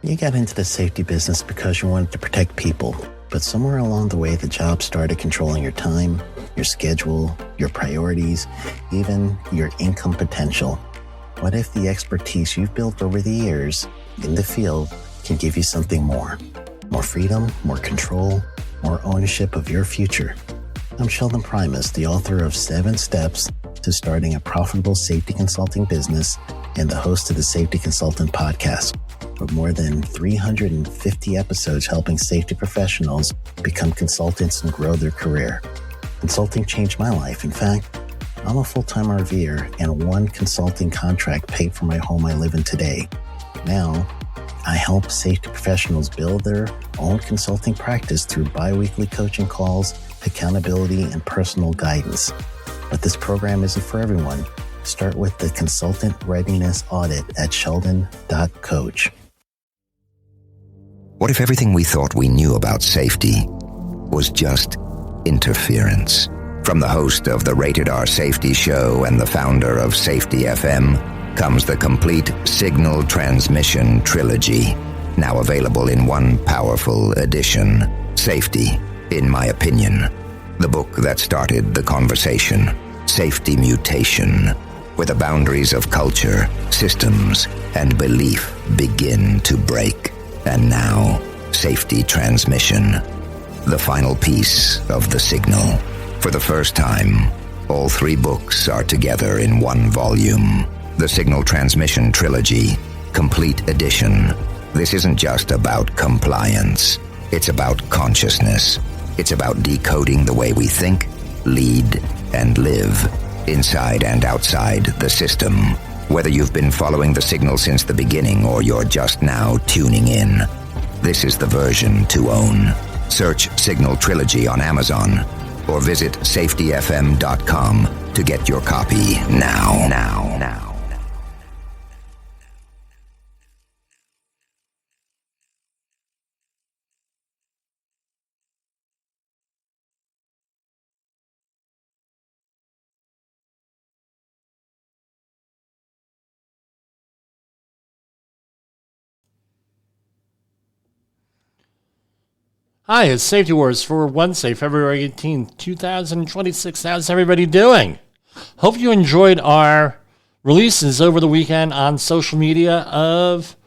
You got into the safety business because you wanted to protect people, but somewhere along the way, the job started controlling your time, your schedule, your priorities, even your income potential. What if the expertise you've built over the years in the field can give you something more? More freedom, more control, more ownership of your future. I'm Sheldon Primus, the author of 7 Steps to Starting a Profitable Safety Consulting Business and the host of the Safety Consultant Podcast, with more than 350 episodes helping safety professionals become consultants and grow their career. Consulting changed my life. In fact, I'm a full-time RVer, and one consulting contract paid for my home I live in today. Now, I help safety professionals build their own consulting practice through bi-weekly coaching calls, accountability, and personal guidance. But this program isn't for everyone. Start with the Consultant Readiness Audit at sheldon.coach. What if everything we thought we knew about safety was just interference? From the host of the Rated R Safety Show and the founder of Safety FM comes the complete Signal Transmission Trilogy, now available in one powerful edition. Safety, in my opinion, the book that started the conversation. Safety Mutation, where the boundaries of culture, systems, and belief begin to break. And now, Safety Transmission, the final piece of the signal. For the first time, all 3 books are together in one volume. The Signal Transmission Trilogy, Complete Edition. This isn't just about compliance. It's about consciousness. It's about decoding the way we think, lead, and live, inside and outside the system. Whether you've been following the signal since the beginning or you're just now tuning in, this is the version to own. Search Signal Trilogy on Amazon or visit safetyfm.com to get your copy now. Hi, it's Safety Wars for Wednesday, February 18th, 2026. How's everybody doing? Hope you enjoyed our releases over the weekend on social media of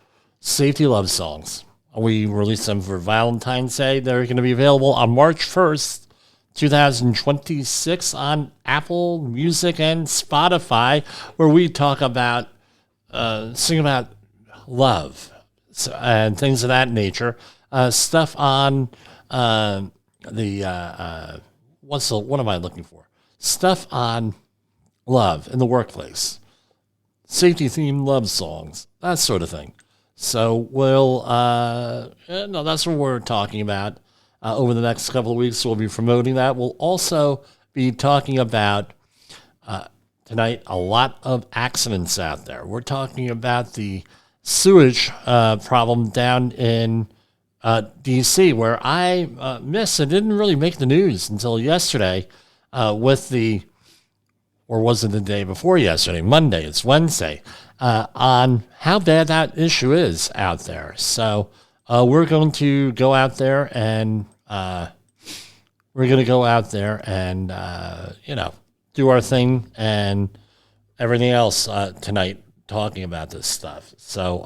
safety love songs. We released them for Valentine's Day. They're going to be available on March 1st, 2026 on Apple Music and Spotify, where we talk about, sing about love and things of that nature. Stuff on what am I looking for? Stuff on love in the workplace, safety themed love songs, that sort of thing. So that's what we're talking about over the next couple of weeks. We'll be promoting that. We'll also be talking about tonight a lot of accidents out there. We're talking about the sewage problem down in D.C., where I missed. It didn't really make the news until yesterday or was it the day before yesterday? Monday, it's Wednesday, on how bad that issue is out there. So we're going to go out there and do our thing and everything else tonight, talking about this stuff. So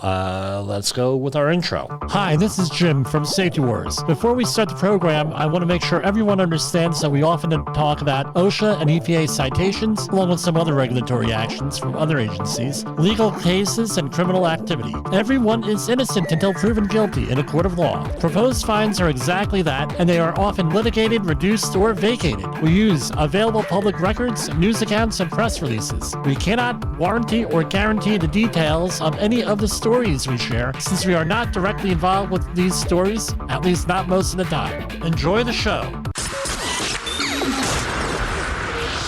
let's go with our intro. Hi, this is Jim from Safety Wars. Before we start the program, I want to make sure everyone understands that we often talk about OSHA and EPA citations, along with some other regulatory actions from other agencies, legal cases, and criminal activity. Everyone is innocent until proven guilty in a court of law. Proposed fines are exactly that, and they are often litigated, reduced, or vacated. We use available public records, news accounts, and press releases. We cannot warranty or guarantee the details of any of the stories we share, since we are not directly involved with these stories, at least not most of the time. Enjoy the show.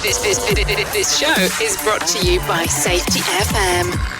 This show is brought to you by Safety FM.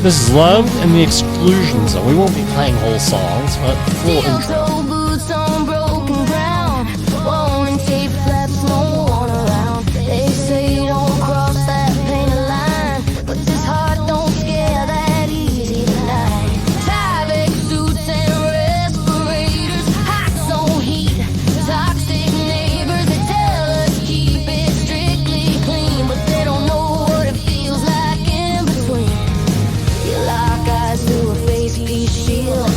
This is Love and the Exclusion Zone. We won't be playing whole songs, but a little intro. Boots on broken ground, walling tape flaps, no one around. They say don't cross that painted line, but this heart don't scare that easy tonight. Tyvek suits and respirators, hot zone heat, toxic neighbors. They tell us keep it strictly clean, but they don't know what it feels like in between. You lock eyes through a face piece shield.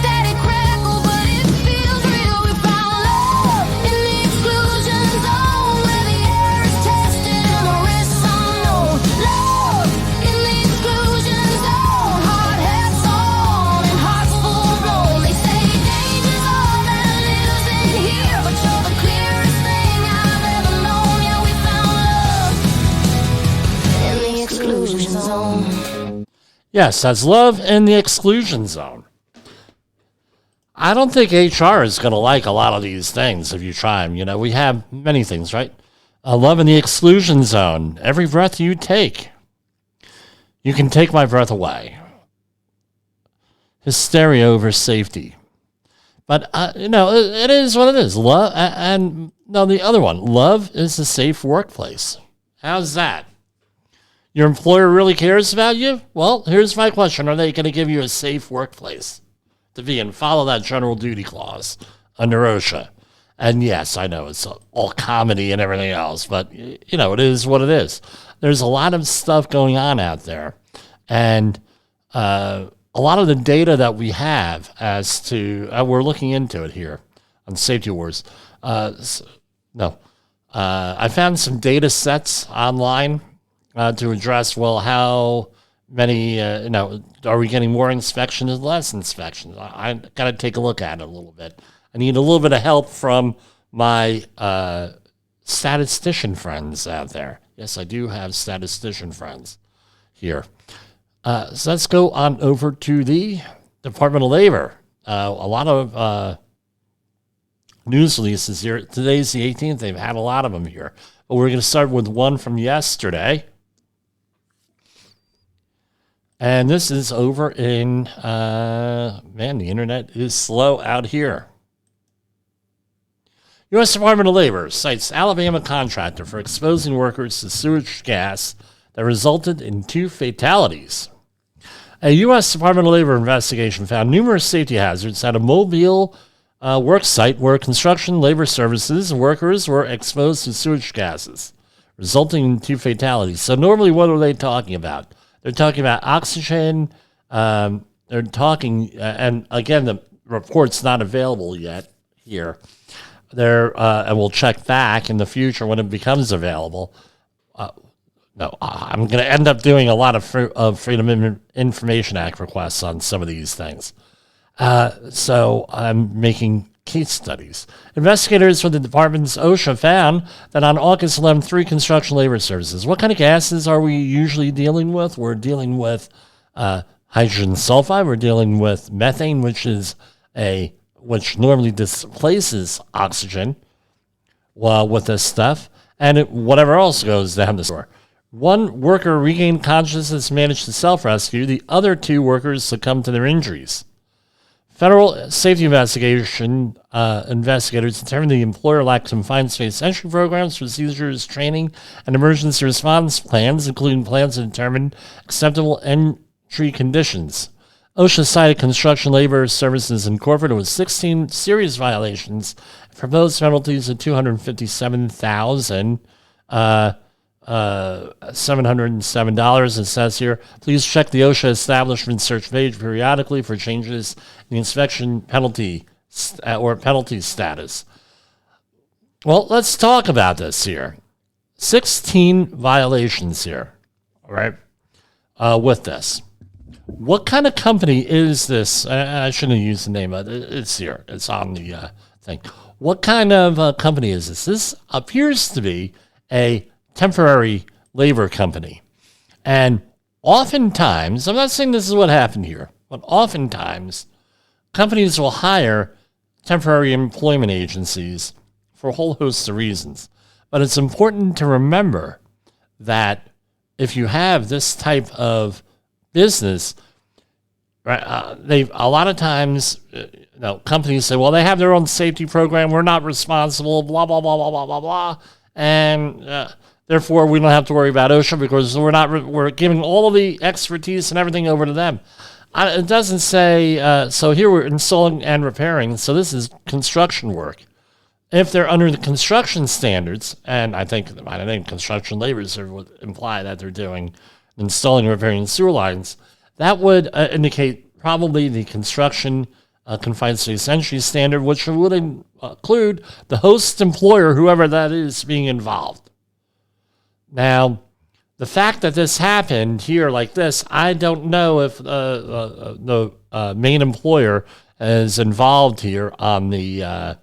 Static crackle, but it feels real. We found love in the exclusion zone, where the air is tested and the risks unknown. Love in the exclusion zone, hard hats on and hearts full blown. They say danger's all that lives in here, but you're the clearest thing I've ever known. Yeah, we found love in the exclusion zone. Yes, that's Love in the Exclusion Zone. I don't think HR is going to like a lot of these things if you try them. You know, we have many things, right? Love in the Exclusion Zone. Every breath you take, you can take my breath away. Hysteria over safety. But, it is what it is. Love, and no, the other one. Love is a safe workplace. How's that? Your employer really cares about you? Well, here's my question. Are they going to give you a safe workplace to be in? Follow that general duty clause under OSHA. And yes, I know it's all comedy and everything else, but, it is what it is. There's a lot of stuff going on out there. And a lot of the data that we have as to, we're looking into it here on Safety Wars. I found some data sets online to address, how many, are we getting more inspections and less inspections? I got to take a look at it a little bit. I need a little bit of help from my statistician friends out there. Yes, I do have statistician friends here. So let's go on over to the Department of Labor. A lot of news releases here. Today's the 18th. They've had a lot of them here. But we're going to start with one from yesterday. And this is over in, the internet is slow out here. U.S. Department of Labor cites Alabama contractor for exposing workers to sewage gas that resulted in 2 fatalities. A U.S. Department of Labor investigation found numerous safety hazards at a Mobile work site where construction labor services workers were exposed to sewage gases, resulting in 2 fatalities. So normally what are they talking about? They're talking about oxygen. They're talking, and again, the report's not available yet here. And we'll check back in the future when it becomes available. I'm going to end up doing a lot of Freedom of Information Act requests on some of these things. So I'm making case studies. Investigators from the department's OSHA found that on August 11th, 3 construction labor services. What kind of gases are we usually dealing with? We're dealing with hydrogen sulfide. We're dealing with methane, which normally displaces oxygen with this stuff, and whatever else goes down the store. 1 worker regained consciousness and managed to self-rescue. The other 2 workers succumbed to their injuries. Federal safety investigators determined the employer lacked confined space entry programs, procedures, training, and emergency response plans, including plans to determine acceptable entry conditions. OSHA cited Construction Labor Services Incorporated with 16 serious violations, proposed penalties of $257,707. It says here, please check the OSHA establishment search page periodically for changes in the inspection penalty or penalty status. Well, let's talk about this here. 16 violations here, all right, with this. What kind of company is this? I shouldn't have used the name. It's here. It's on the thing. What kind of company is this? This appears to be a temporary labor company. And oftentimes, I'm not saying this is what happened here, but oftentimes companies will hire temporary employment agencies for a whole host of reasons. But it's important to remember that if you have this type of business, right? They a lot of times, companies say, well, they have their own safety program. We're not responsible, blah, blah, blah, blah, blah, blah, blah. And therefore, we don't have to worry about OSHA because we're giving all of the expertise and everything over to them. It doesn't say, so here we're installing and repairing. So this is construction work. If they're under the construction standards, and I think construction laborers would imply that they're doing installing and repairing sewer lines, that would indicate probably the construction confined space entry standard, which would include the host employer, whoever that is, being involved. Now, the fact that this happened here like this, I don't know if the main employer is involved here on the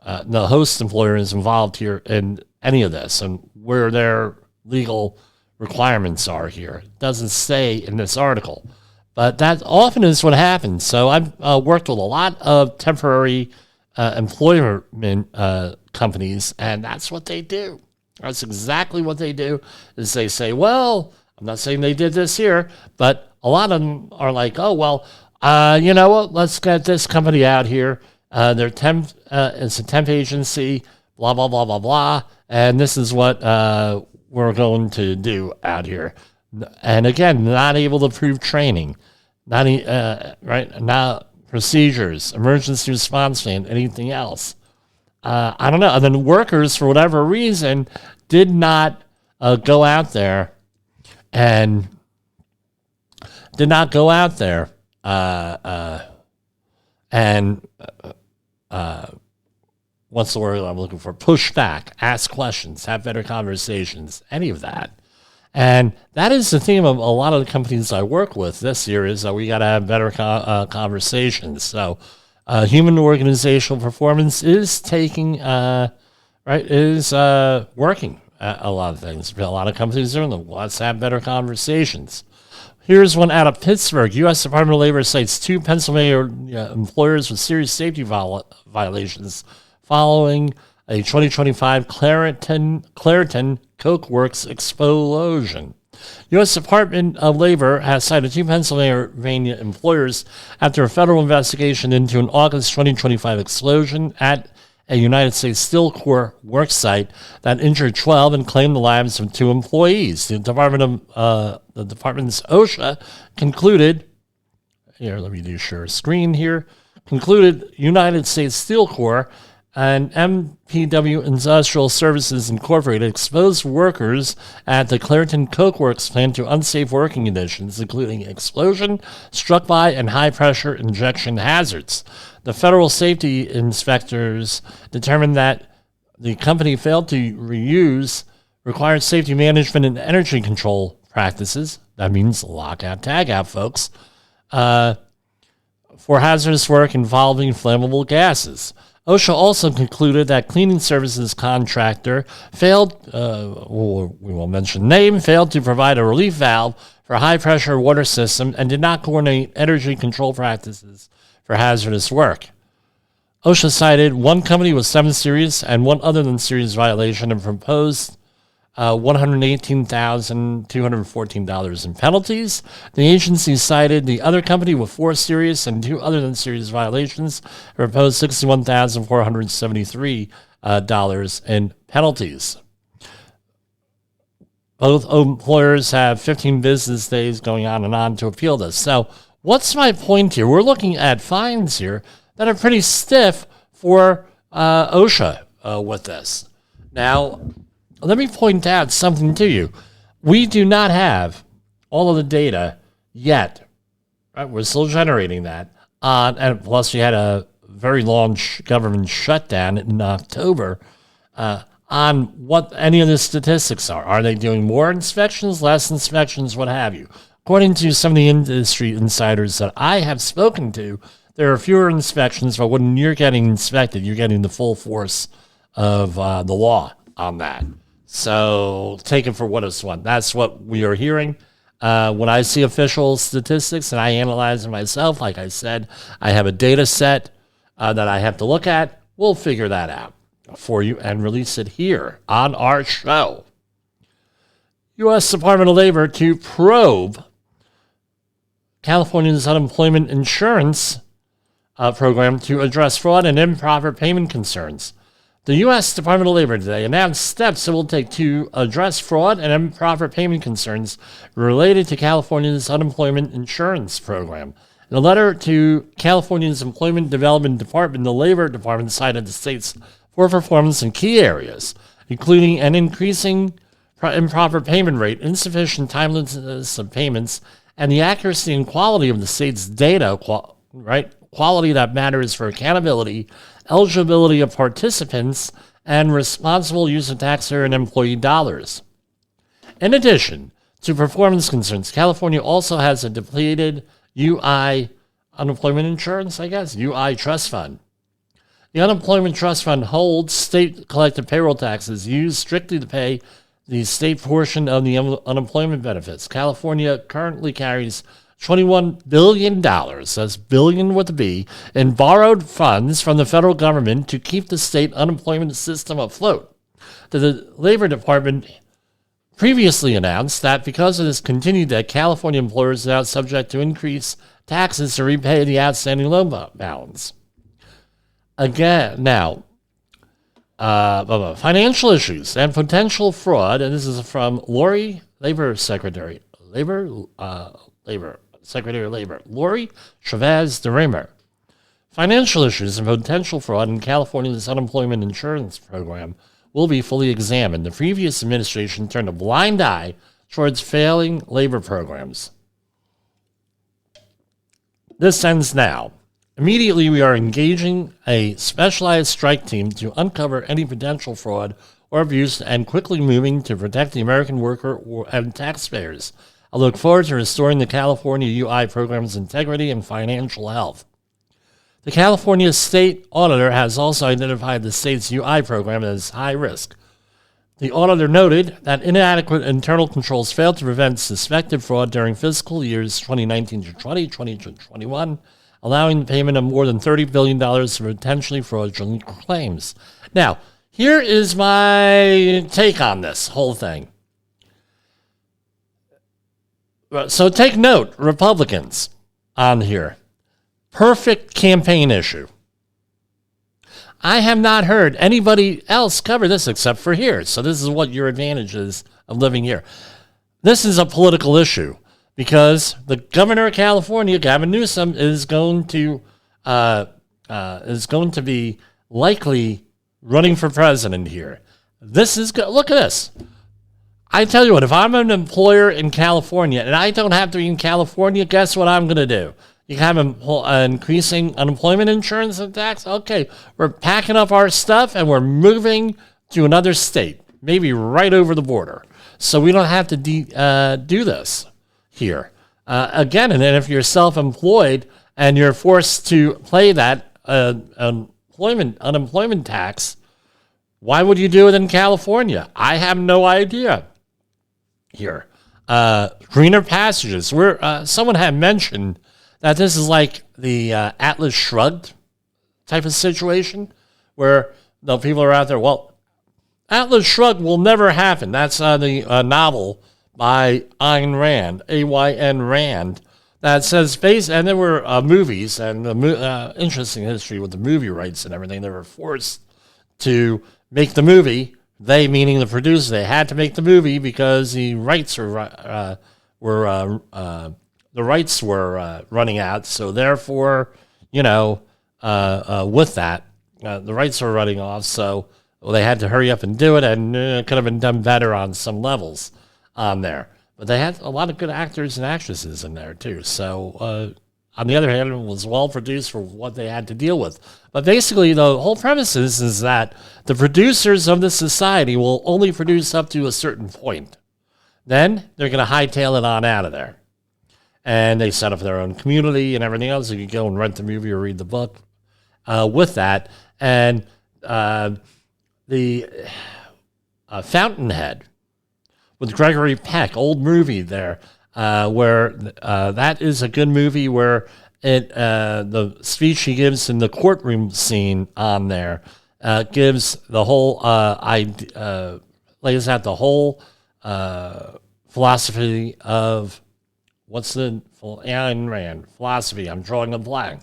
host employer is involved here in any of this and where their legal requirements are here. It doesn't say in this article, but that often is what happens. So I've worked with a lot of temporary employment companies, and that's what they do. That's exactly what they do, is they say, well, I'm not saying they did this here, but a lot of them are like, oh, well, you know what, let's get this company out here. They're it's a temp agency, blah, blah, blah, blah, blah, and this is what we're going to do out here. And again, not able to prove training, not procedures, emergency response plan, anything else. I don't know. And then workers, for whatever reason, did not go out there and what's the word I'm looking for? Push back, ask questions, have better conversations, any of that. And that is the theme of a lot of the companies I work with this year, is that we got to have better conversations. So human organizational performance is working at a lot of things. A lot of companies are doing them. Let's have better conversations. Here's one out of Pittsburgh. U.S. Department of Labor cites 2 Pennsylvania employers with serious safety violations following a 2025 Clairton Coke Works explosion. U.S. Department of Labor has cited 2 Pennsylvania employers after a federal investigation into an August 2025 explosion at a United States Steel Corps work site that injured 12 and claimed the lives of 2 employees. The department's OSHA concluded, here, let me do share screen here, concluded United States Steel Corps and MPW Industrial Services Incorporated exposed workers at the Clairton Coke Works plant to unsafe working conditions, including explosion, struck by, and high-pressure injection hazards. The federal safety inspectors determined that the company failed to reuse required safety management and energy control practices. That means lockout, tagout, folks, for hazardous work involving flammable gases. OSHA also concluded that cleaning services contractor failed to provide a relief valve for a high-pressure water system and did not coordinate energy control practices for hazardous work. OSHA cited 1 company with 7 serious and 1 other than serious violation and proposed $118,214 in penalties. The agency cited the other company with 4 serious and 2 other than serious violations and proposed $61,473 in penalties. Both employers have 15 business days going on and on to appeal this. So what's my point here? We're looking at fines here that are pretty stiff for OSHA with this. Now, let me point out something to you. We do not have all of the data yet. Right? We're still generating that. And plus, we had a very long government shutdown in October on what any of the statistics are. Are they doing more inspections, less inspections, what have you? According to some of the industry insiders that I have spoken to, there are fewer inspections, but when you're getting inspected, you're getting the full force of the law on that. So take it for what it's worth. That's what we are hearing. When I see official statistics and I analyze them myself, like I said, I have a data set that I have to look at. We'll figure that out for you and release it here on our show. U.S. Department of Labor to probe California's unemployment insurance program to address fraud and improper payment concerns. The U.S. Department of Labor today announced steps it will take to address fraud and improper payment concerns related to California's unemployment insurance program. In a letter to California's Employment Development Department, the Labor Department cited the state's poor performance in key areas, including an increasing improper payment rate, insufficient timeliness of payments, and the accuracy and quality of the state's data, quality that matters for accountability, eligibility of participants, and responsible use of taxpayer and employee dollars. In addition to performance concerns, California also has a depleted UI unemployment insurance, UI trust fund. The unemployment trust fund holds state collected payroll taxes used strictly to pay the state portion of the unemployment benefits. California currently carries $21 billion, that's billion with a B, in borrowed funds from the federal government to keep the state unemployment system afloat. The Labor Department previously announced that because of this continued that California employers are now subject to increased taxes to repay the outstanding loan balance. Again, now, financial issues and potential fraud, and this is from Lori, Secretary of Labor, Lori Chavez de Raymer. Financial issues and potential fraud in California's unemployment insurance program will be fully examined. The previous administration turned a blind eye towards failing labor programs. This ends now. Immediately, we are engaging a specialized strike team to uncover any potential fraud or abuse and quickly moving to protect the American worker and taxpayers. I look forward to restoring the California UI program's integrity and financial health. The California State Auditor has also identified the state's UI program as high risk. The auditor noted that inadequate internal controls failed to prevent suspected fraud during fiscal years 2019 to 2020 to 21, allowing the payment of more than $30 billion for potentially fraudulent claims. Now, here is my take on this whole thing. So take note, Republicans on here. Perfect campaign issue. I have not heard anybody else cover this except for here. So this is what your advantage is of living here. This is a political issue because the governor of California, Gavin Newsom, is going to be likely running for president here. This is good. Look at this. I tell you what, if I'm an employer in California and I don't have to be in California, guess what I'm going to do? You have increasing unemployment insurance and tax? Okay, we're packing up our stuff and we're moving to another state, maybe right over the border. So we don't have to do this here. Again, and then if you're self-employed and you're forced to pay that unemployment tax, why would you do it in California? I have no idea here. Greener passages. Someone had mentioned that this is like the Atlas Shrugged type of situation where the people are out there, well, Atlas Shrugged will never happen. That's the novel by Ayn Rand, A-Y-N Rand, that says, and there were movies and interesting history with the movie rights and everything. They were forced to make the movie. They, meaning the producer, they had to make the movie because the rights were running out. So therefore, with that, the rights were running off. So they had to hurry up and do it, and it could have been done better on some levels on there. But they had a lot of good actors and actresses in there too. So on the other hand, it was well produced for what they had to deal with. But basically, the whole premise is that the producers of the society will only produce up to a certain point. Then they're going to hightail it on out of there. And they set up their own community and everything else. You can go and rent the movie or read the book with that. And the Fountainhead with Gregory Peck, old movie there, where that is a good movie where the speech he gives in the courtroom scene on there gives the whole lays out the whole philosophy of what's the Ayn Rand philosophy. I'm drawing a blank.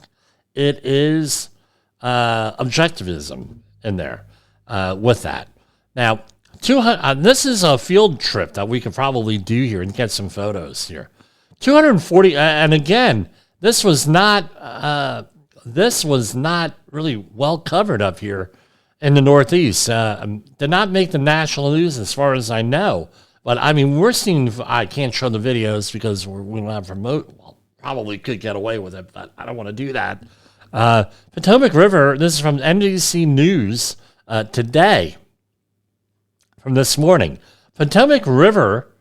It is objectivism in there with that. Now, this is a field trip that we could probably do here and get some photos here. 240, and again, this was not really well covered up here in the Northeast. Did not make the national news as far as I know. But I mean, we're seeing, I can't show the videos because we don't have remote. Well, probably could get away with it, but I don't want to do that. Potomac River, this is from NBC News today, from this morning. Potomac River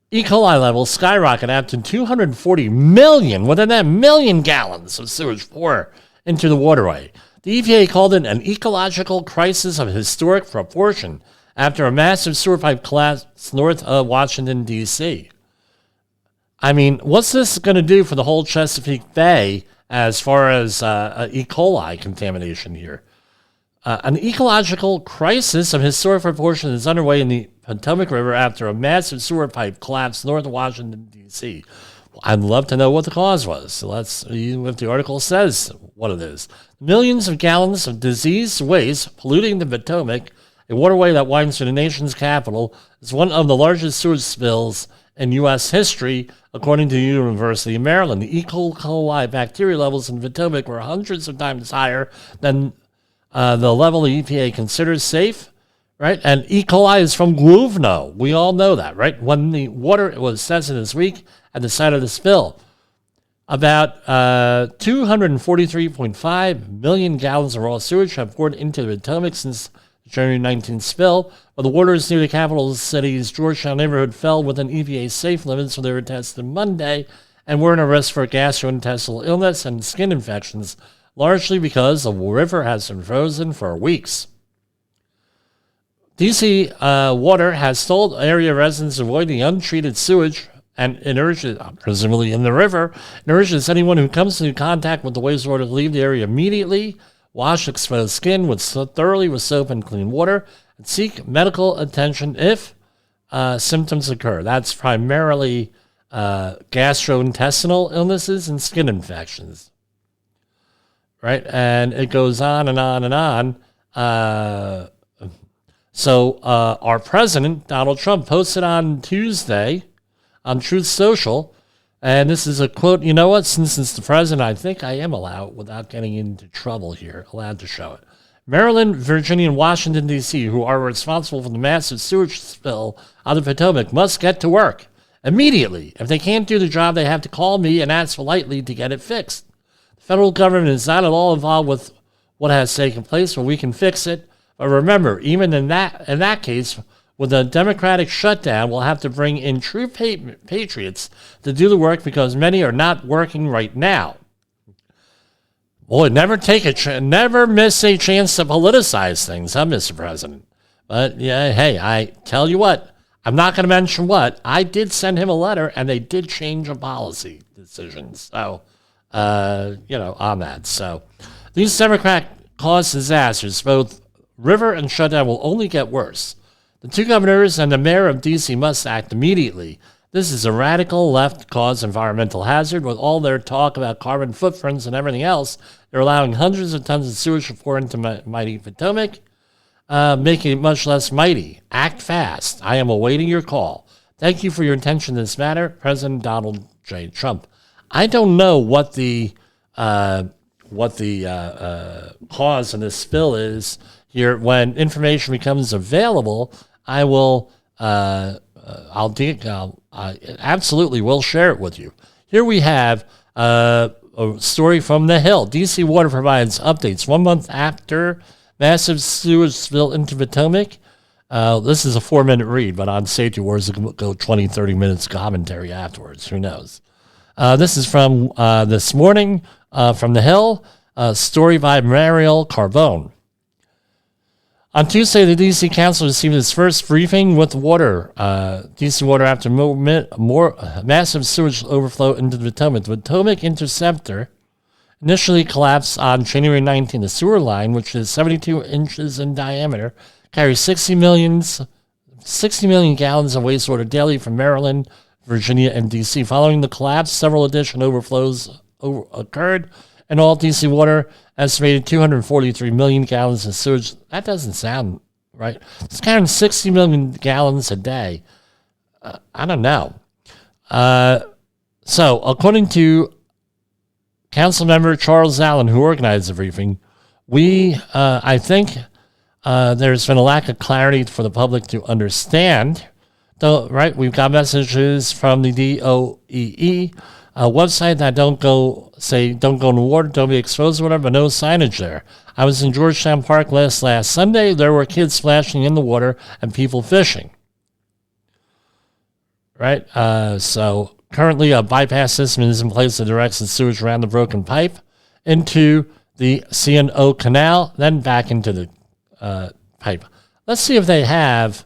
E. coli levels skyrocket after 240 million, within that million gallons of sewage pour into the waterway. The EPA called it an ecological crisis of historic proportion after a massive sewer pipe collapsed north of Washington, D.C. I mean, what's this going to do for the whole Chesapeake Bay as far as E. coli contamination here? An ecological crisis of historic proportion is underway in the Potomac River after a massive sewer pipe collapsed north of Washington, D.C. I'd love to know what the cause was. So let's see if the article says what it is. Millions of gallons of diseased waste polluting the Potomac, a waterway that winds through the nation's capital, is one of the largest sewage spills in U.S. history, according to the University of Maryland. The E. coli bacteria levels in Potomac were hundreds of times higher than the level the EPA considers safe, right? And E. coli is from Gluvno. We all know that, right? When the water was tested this week at the site of the spill, about 243.5 million gallons of raw sewage have poured into the Potomac since the January 19th spill, but the waters near the capital city's Georgetown neighborhood fell within EPA safe limits when they were tested Monday and were in a risk for gastrointestinal illness and skin infections, largely because the river has been frozen for weeks. D.C. Water has told area residents to avoid the untreated sewage, and it urges, presumably in the river, it urges anyone who comes into contact with the wastewater to leave the area immediately, wash exposed skin thoroughly with soap and clean water, and seek medical attention if symptoms occur. That's primarily gastrointestinal illnesses and skin infections. Right? And it goes on and on and on. So our president, Donald Trump, posted on Tuesday on Truth Social, and this is a quote. You know what? Since it's the president, I think I am allowed, without getting into trouble here, allowed to show it. Maryland, Virginia, and Washington, D.C., who are responsible for the massive sewage spill on the Potomac, must get to work immediately. If they can't do the job, they have to call me and ask politely to get it fixed. The federal government is not at all involved with what has taken place, but we can fix it. But remember, even in that case, with a democratic shutdown, we'll have to bring in true patriots to do the work because many are not working right now. Boy, never miss a chance to politicize things, huh, Mr. President? But yeah, hey, I tell you what, I'm not going to mention what. I did send him a letter, and they did change a policy decision. So, on that. So, these Democrat-caused disasters, both river and shutdown, will only get worse. The two governors and the mayor of D.C. must act immediately. This is a radical left-caused environmental hazard. With all their talk about carbon footprints and everything else, they're allowing hundreds of tons of sewage to pour into mighty Potomac, making it much less mighty. Act fast. I am awaiting your call. Thank you for your attention to this matter, President Donald J. Trump. I don't know what the cause of this spill is here. When information becomes available, I will. I absolutely will share it with you. Here we have a story from The Hill. D.C. Water provides updates 1 month after massive sewage spill into Potomac. This is a 4-minute read, but on Safety Wars, it will go 20, 30 minutes commentary afterwards. Who knows? This is from this morning from The Hill, story by Mariel Carbone. On Tuesday, the D.C. Council received its first briefing with water. D.C. Water after more massive sewage overflow into the Potomac. The Potomac Interceptor initially collapsed on January 19. The sewer line, which is 72 inches in diameter, carries 60 million gallons of wastewater daily from Maryland, Virginia, and D.C. Following the collapse, several additional overflows occurred, and all D.C. water estimated 243 million gallons of sewage. That doesn't sound right. It's counting 60 million gallons a day. I don't know. So, according to Councilmember Charles Allen, who organized the briefing, I think there's been a lack of clarity for the public to understand. Though, right, we've got messages from the DOL website that don't go in the water, don't be exposed or whatever, but no signage there. I was in Georgetown Park last Sunday. There were kids splashing in the water and people fishing. Right? So currently a bypass system is in place that directs the sewage around the broken pipe into the C&O canal, then back into the pipe. Let's see if they have...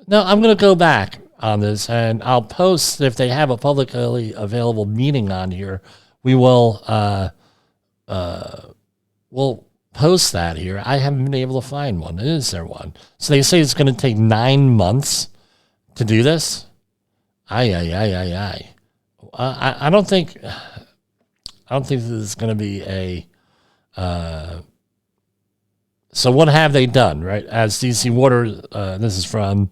no, I'm going to go back on this, and I'll post if they have a publicly available meeting on here. We'll post that here. I haven't been able to find one. Is there one? So they say it's going to take 9 months to do this. I don't think this is going to be a. So what have they done? Right, as DC Water. This is from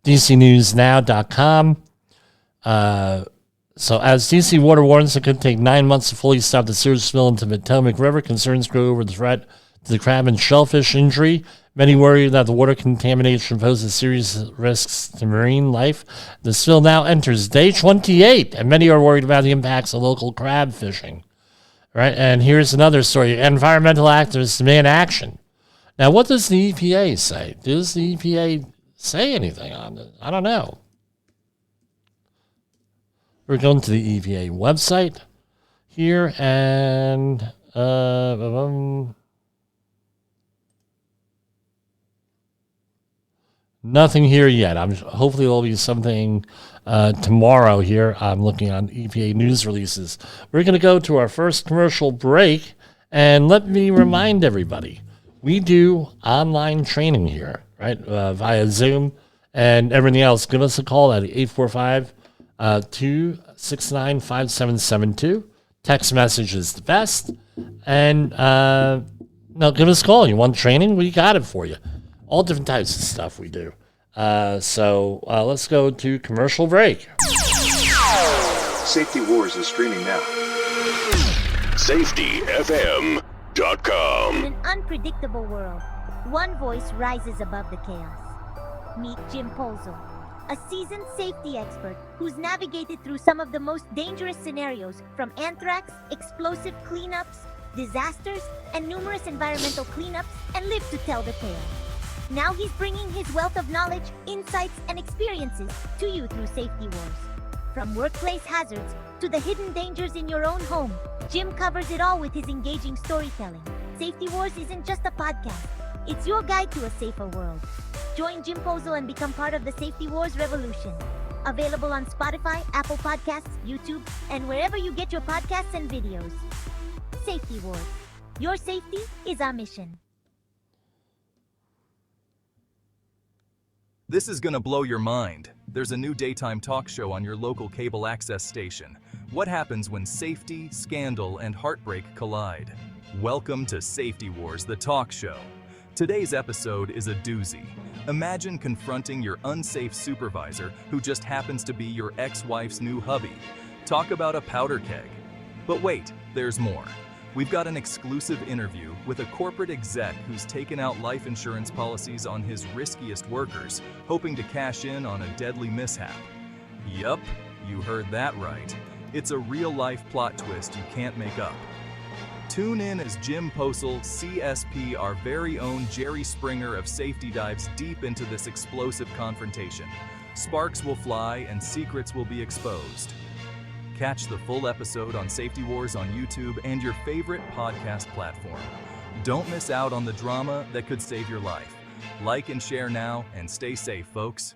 DCNewsNow.com. So as DC Water warns, it could take 9 months to fully stop the sewage spill into the Potomac River. Concerns grow over the threat to the crab and shellfish injury. Many worry that the water contamination poses serious risks to marine life. The spill now enters day 28, and many are worried about the impacts of local crab fishing. Right, and here's another story. Environmental activists demand action. Now, what does the EPA say? Does the EPA say anything on this? I don't know. We're going to the EPA website here, and nothing here yet. Hopefully there'll be something tomorrow here. I'm looking on EPA news releases. We're going to go to our first commercial break, and let me remind everybody, we do online training here, right, via Zoom and everything else. Give us a call at 845-269-5772. Text message is the best. And give us a call. You want training? We got it for you. All different types of stuff we do. So let's go to commercial break. Safety Wars is streaming now. SafetyFM.com. In an unpredictable world, one voice rises above the chaos. Meet Jim Polzo, a seasoned safety expert who's navigated through some of the most dangerous scenarios, from anthrax, explosive cleanups, disasters, and numerous environmental cleanups, and lived to tell the tale. Now he's bringing his wealth of knowledge, insights, and experiences to you through Safety Wars. From workplace hazards to the hidden dangers in your own home, Jim covers it all with his engaging storytelling. Safety Wars isn't just a podcast, it's your guide to a safer world. Join Jim Polzo and become part of the Safety Wars revolution. Available on Spotify, Apple Podcasts, YouTube, and wherever you get your podcasts and videos. Safety Wars. Your safety is our mission. This is gonna blow your mind. There's a new daytime talk show on your local cable access station. What happens when safety, scandal, and heartbreak collide? Welcome to Safety Wars, the talk show. Today's episode is a doozy. Imagine confronting your unsafe supervisor who just happens to be your ex-wife's new hubby. Talk about a powder keg. But wait, there's more. We've got an exclusive interview with a corporate exec who's taken out life insurance policies on his riskiest workers, hoping to cash in on a deadly mishap. Yup, you heard that right. It's a real-life plot twist you can't make up. Tune in as Jim Posel, CSP, our very own Jerry Springer of Safety, dives deep into this explosive confrontation. Sparks will fly and secrets will be exposed. Catch the full episode on Safety Wars on YouTube and your favorite podcast platform. Don't miss out on the drama that could save your life. Like and share now, and stay safe, folks.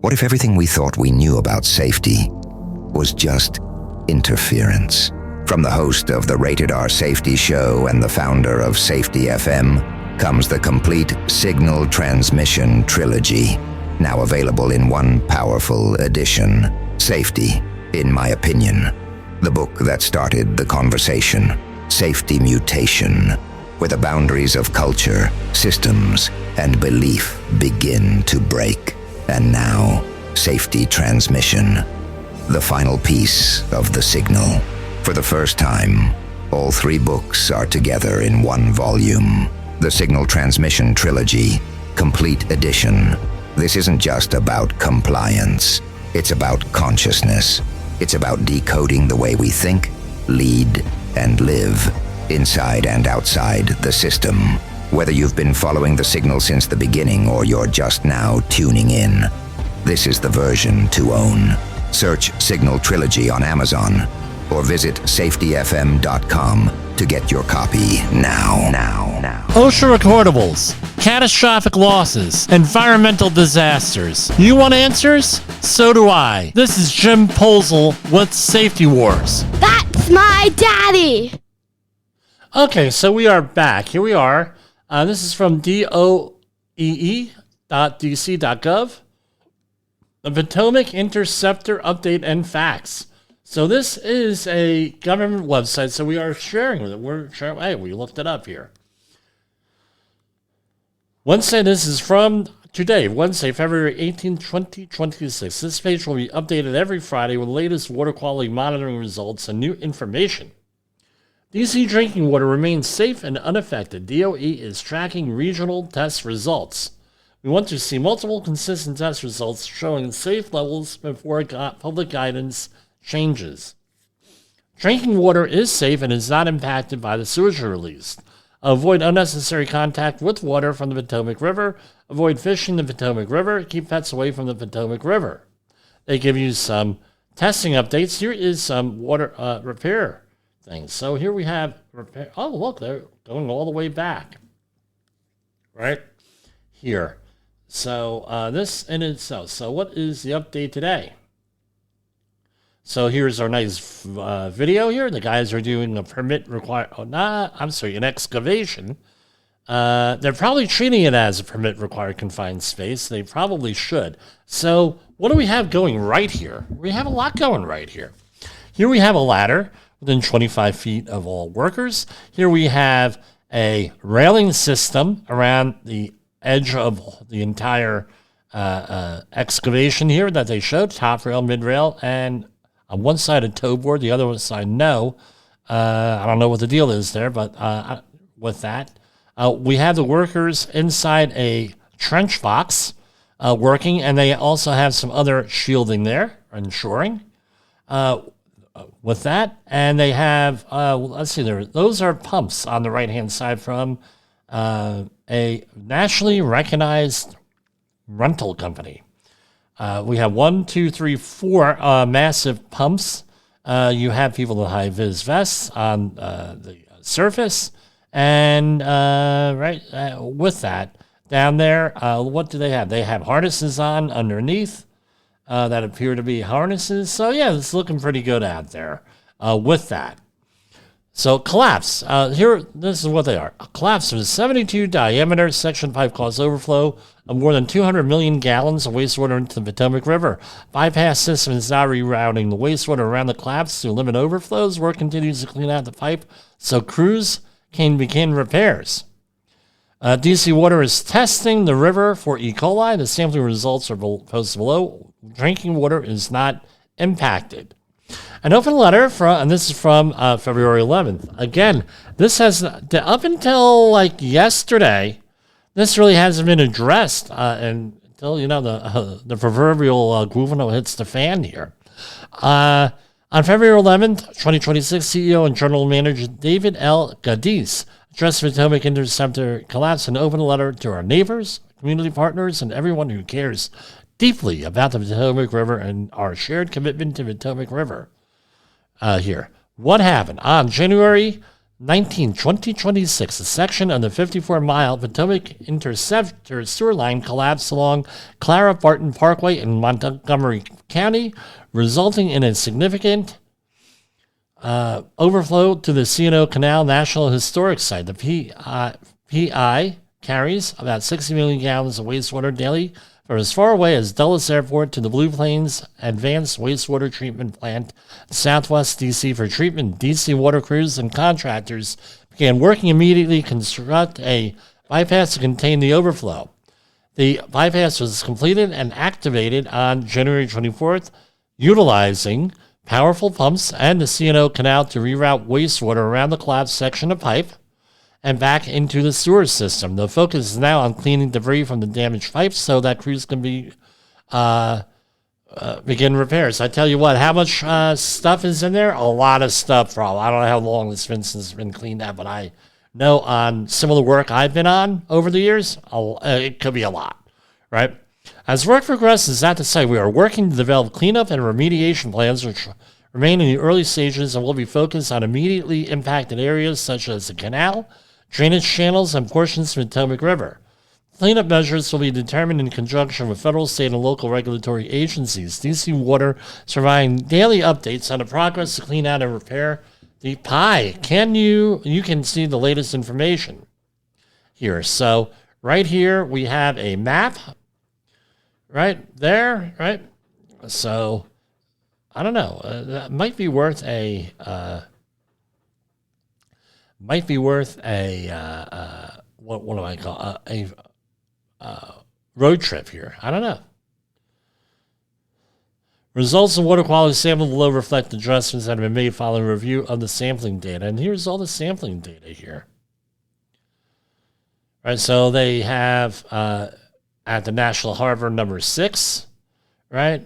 What if everything we thought we knew about safety was just interference? From the host of the Rated R Safety Show and the founder of Safety FM comes the complete signal transmission trilogy. now available in one powerful edition. Safety, in my opinion, the book that started the conversation. Safety Mutation, where the boundaries of culture, systems, and belief begin to break. And now, Safety Transmission, the final piece of the signal. For the first time, all 3 books are together in one volume. The Signal Transmission Trilogy, Complete Edition. This isn't just about compliance. It's about consciousness. It's about decoding the way we think, lead, and live, inside and outside the system. Whether you've been following the signal since the beginning or you're just now tuning in, this is the version to own. Search Signal Trilogy on Amazon or visit safetyfm.com to get your copy now. OSHA recordables, catastrophic losses, environmental disasters. You want answers? So do I. This is Jim Posel with Safety Wars. That's my daddy! Okay, so we are back. Here we are. This is from DOEE.dc.gov. The Potomac Interceptor Update and Facts. So this is a government website, so we are sharing with it. We're sharing. Hey, we looked it up here. Wednesday, this is from today, Wednesday, February 18, 2026. This page will be updated every Friday with the latest water quality monitoring results and new information. DC drinking water remains safe and unaffected. DOE is tracking regional test results. We want to see multiple consistent test results showing safe levels before public guidance changes. Drinking water is safe and is not impacted by the sewage release. Avoid unnecessary contact with water from the Potomac River. Avoid fishing the Potomac River. Keep pets away from the Potomac River. They give you some testing updates. Here is some water repair things. So here we have repair. Oh, look, they're going all the way back. Right here. So this in itself. So what is the update today? So here's our nice video here. The guys are doing a permit an excavation. They're probably treating it as a permit required confined space. They probably should. So what do we have going right here? We have a lot going right here. Here we have a ladder within 25 feet of all workers. Here we have a railing system around the edge of the entire excavation here that they showed. Top rail, mid rail, and on one side a tow board, the other side no. I don't know what the deal is there, but with that, we have the workers inside a trench box working, and they also have some other shielding there and shoring with that. And they have, let's see, those are pumps on the right-hand side from a nationally recognized rental company. We have 1, 2, 3, 4 massive pumps. You have people with high-vis vests on the surface. And with that, down there, what do they have? They have harnesses on underneath that appear to be harnesses. So, yeah, it's looking pretty good out there with that. So, collapse. Here, this is what they are. A collapse of a 72 diameter section pipe caused overflow of more than 200 million gallons of wastewater into the Potomac River. Bypass system is now rerouting the wastewater around the collapse to limit overflows. Work continues to clean out the pipe so crews can begin repairs. DC Water is testing the river for E. coli. The sampling results are posted below. Drinking water is not impacted. An open letter and this is from February 11th. Again, this has up until like yesterday. This really hasn't been addressed until the proverbial guano hits the fan here. On February 11th, 2026, CEO and General Manager David L. Gadis addressed the Potomac Interceptor collapse and opened a letter to our neighbors, community partners, and everyone who cares deeply about the Potomac River and our shared commitment to the Potomac River. Here. What happened? On January 19, 2026, a section of the 54-mile Potomac Interceptor sewer line collapsed along Clara Barton Parkway in Montgomery County, resulting in a significant overflow to the C&O Canal National Historic Site. The PI carries about 60 million gallons of wastewater daily from as far away as Dulles Airport to the Blue Plains Advanced Wastewater Treatment Plant in Southwest D.C. for treatment. D.C. water crews and contractors began working immediately to construct a bypass to contain the overflow. The bypass was completed and activated on January 24th, utilizing powerful pumps and the C&O canal to reroute wastewater around the collapsed section of pipe and back into the sewer system. The focus is now on cleaning debris from the damaged pipes so that crews can begin repairs. I tell you what, how much stuff is in there? A lot of stuff, probably. I don't know how long this has been cleaned out, but I know on similar work I've been on over the years, it could be a lot, right? As work progresses at the site, we are working to develop cleanup and remediation plans, which remain in the early stages and will be focused on immediately impacted areas such as the canal, drainage channels, and portions of the Potomac River. Cleanup measures will be determined in conjunction with federal, state, and local regulatory agencies. DC Water is providing daily updates on the progress to clean out and repair the pie. You can see the latest information here. So right here we have a map. Right there, right? So, I don't know. That might be worth a what do I call a road trip here? I don't know. Results of water quality sample below reflect adjustments that have been made following review of the sampling data, and here's all the sampling data here. Right, so they have at the National Harbor, number 6, right?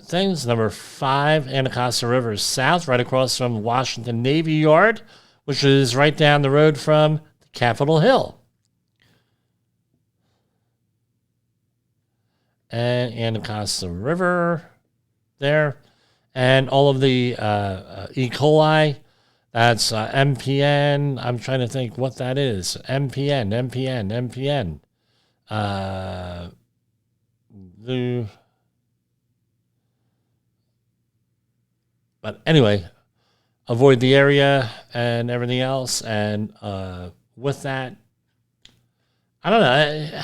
Things. Number 5, Anacostia River South, right across from Washington Navy Yard, which is right down the road from Capitol Hill. And Anacostia River there. And all of the E. coli, that's MPN. I'm trying to think what that is. MPN. But anyway, avoid the area and everything else. And with that, I don't know.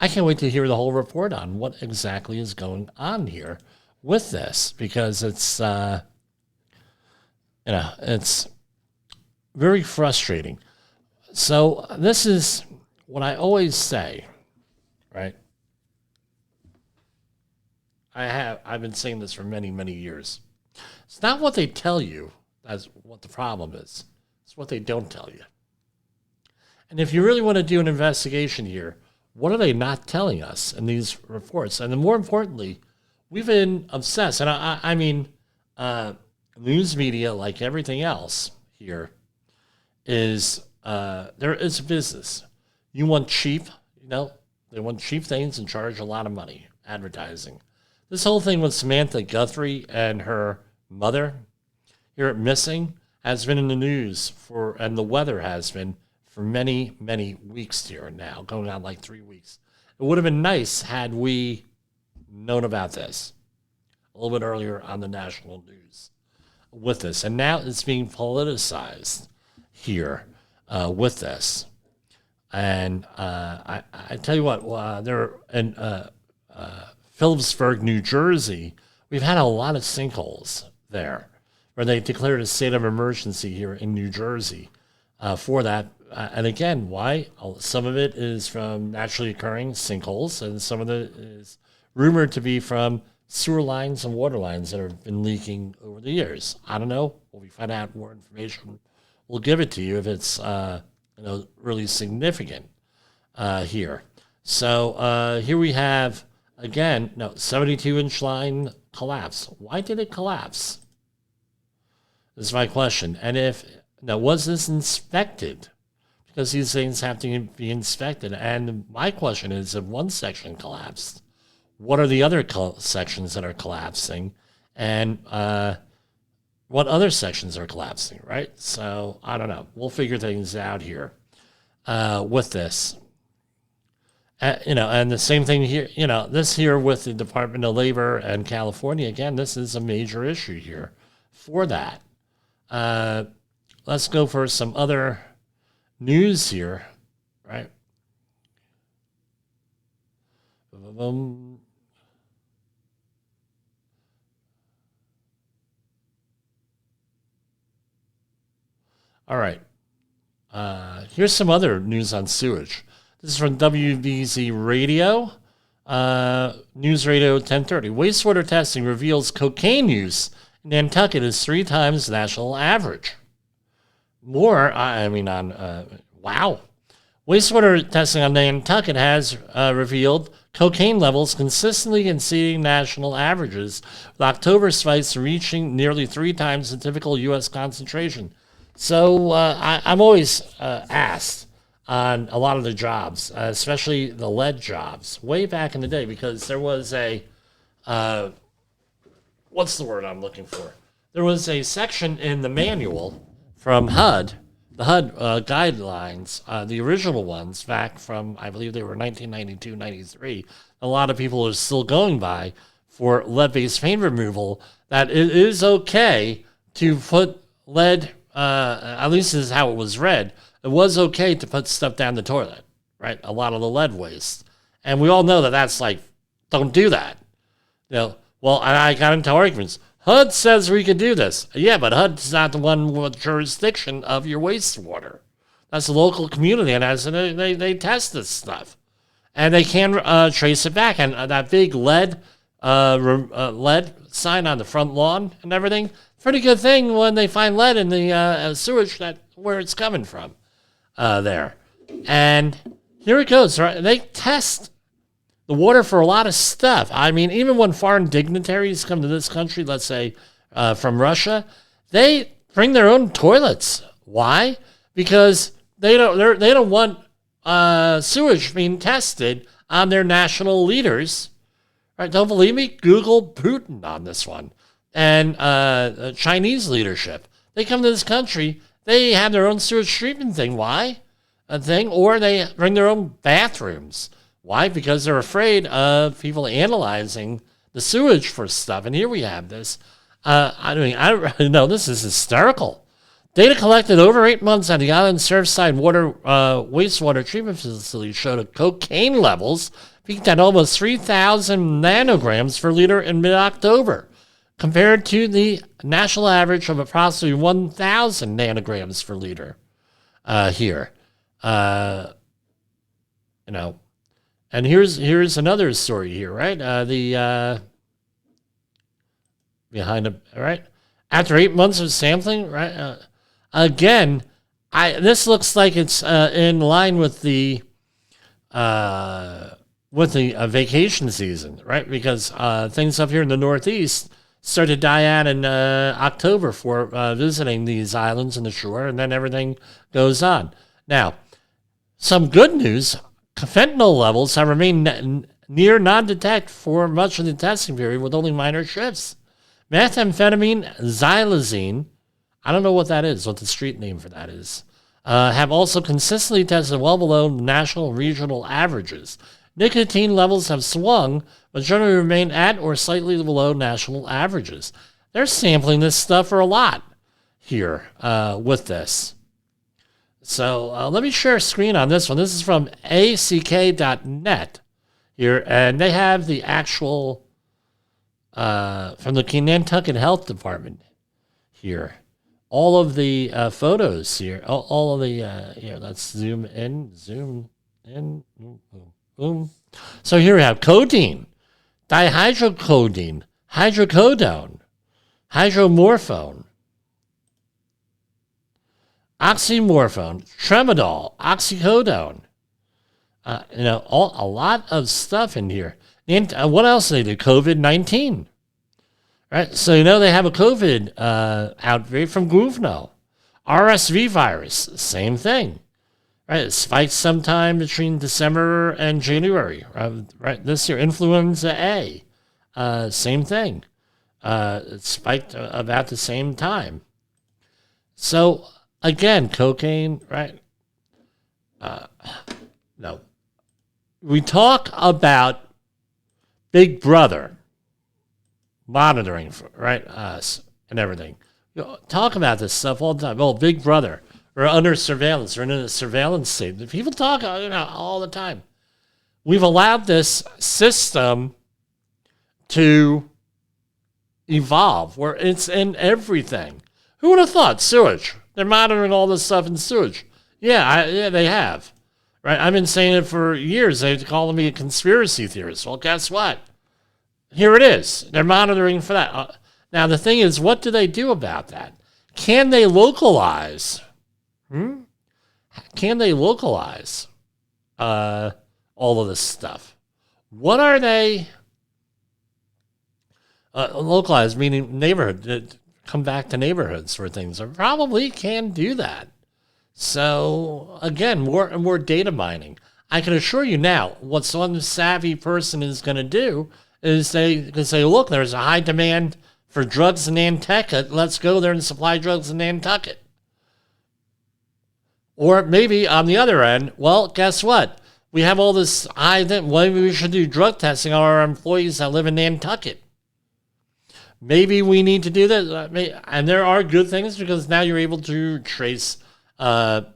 I can't wait to hear the whole report on what exactly is going on here with this, because it's it's very frustrating. So this is what I always say, right? I've been saying this for many, many years. It's not what they tell you that's what the problem is. It's what they don't tell you. And if you really want to do an investigation here, what are they not telling us in these reports? And then more importantly, we've been obsessed. And I mean, news media, like everything else here, is there is business. You want cheap, they want cheap things and charge a lot of money, advertising. This whole thing with Samantha Guthrie and her mother here at Missing has been in the news and the weather has been for many, many weeks here now, going on like 3 weeks. It would have been nice had we known about this a little bit earlier on the national news with this. And now it's being politicized here with this. And I tell you what, they're in Phillipsburg, New Jersey. We've had a lot of sinkholes there where they declared a state of emergency here in New Jersey for that. And again, why? Some of it is from naturally occurring sinkholes, and some of it is rumored to be from sewer lines and water lines that have been leaking over the years. I don't know. When we find out more information, we'll give it to you if it's really significant here. So here we have, again, 72-inch line collapse. Why did it collapse? This is my question. And was this inspected? Because these things have to be inspected. And my question is, if one section collapsed, what are the other sections that are collapsing? And what other sections are collapsing, right? So, I don't know. We'll figure things out here with this. And the same thing here, this here with the Department of Labor and California, again, this is a major issue here for that. Let's go for some other news here, right? All right. Here's some other news on sewage. This is from WBZ Radio, News Radio 1030. Wastewater testing reveals cocaine use in Nantucket is 3 times national average. Wow. Wastewater testing on Nantucket has revealed cocaine levels consistently exceeding national averages, with October spikes reaching nearly 3 times the typical U.S. concentration. So I'm always asked on a lot of the jobs, especially the lead jobs, way back in the day, because there was a, what's the word I'm looking for? There was a section in the manual from HUD, the HUD guidelines, the original ones back from, I believe they were 1992, 93. A lot of people are still going by for lead-based paint removal, that it is okay to put lead, at least this is how it was read, it was okay to put stuff down the toilet, right? A lot of the lead waste. And we all know that that's like, don't do that. Well, and I got into arguments. HUD says we could do this. Yeah, but HUD's not the one with jurisdiction of your wastewater. That's the local community, and they test this stuff. And they can trace it back. And that big lead sign on the front lawn and everything, pretty good thing when they find lead in the sewage, that where it's coming from there. And here it goes. Right? They test the water for a lot of stuff. I mean, even when foreign dignitaries come to this country, let's say from Russia, they bring their own toilets. Why? Because they don't want sewage being tested on their national leaders. Right? Don't believe me? Google Putin on this one. And Chinese leadership. They come to this country, they have their own sewage treatment thing. Why? Or they bring their own bathrooms. Why? Because they're afraid of people analyzing the sewage for stuff. And here we have this. I don't know, this is hysterical. Data collected over 8 months on the island Surfside wastewater treatment facility showed that cocaine levels peaked at almost 3,000 nanograms per liter in mid-October, compared to the national average of approximately 1,000 nanograms per liter here. And here's another story here, right? After 8 months of sampling, right? Again, this looks like it's in line with the vacation season, right? Because things up here in the Northeast started to die out in October for visiting these islands and the shore, and then everything goes on. Now, some good news, fentanyl levels have remained near non-detect for much of the testing period with only minor shifts. Methamphetamine, xylazine, I don't know what that is, what the street name for that is, have also consistently tested well below national and regional averages. Nicotine levels have swung, but generally remain at or slightly below national averages. They're sampling this stuff for a lot here with this. So let me share a screen on this one. This is from ack.net here, and they have the actual from the Nantucket Health Department here. All of the photos here, all of the, here, let's zoom in, boom, boom. So here we have codeine, dihydrocodeine, hydrocodone, hydromorphone, oxymorphone, tramadol, oxycodone. A lot of stuff in here. And what else do they do? COVID-19. Right? So, they have a COVID outbreak from Gruvno. RSV virus, same thing. Right? It spiked sometime between December and January. Right? This year, influenza A, same thing. It spiked about the same time. So, again, cocaine, right? No. We talk about Big Brother monitoring, right, us and everything. Talk about this stuff all the time. Oh, Big Brother. We're under surveillance. We're in a surveillance state. People talk all the time. we've allowed this system to evolve where it's in everything. Who would have thought sewage? They're monitoring all this stuff in sewage. Yeah, they have. Right? I've been saying it for years. They're calling me a conspiracy theorist. Well, guess what? Here it is. They're monitoring for that. Now, the thing is, what do they do about that? Can they localize? Can they localize all of this stuff? What are they localized, meaning neighborhood, come back to neighborhoods for things? Or probably can do that. So, again, more and more data mining. I can assure you now, what some savvy person is going to do is they can say, look, there's a high demand for drugs in Nantucket. Let's go there and supply drugs in Nantucket. Or maybe on the other end, well, guess what? We have all this high thing. Maybe we should do drug testing on our employees that live in Nantucket. Maybe we need to do that. And there are good things because now you're able to trace pandemics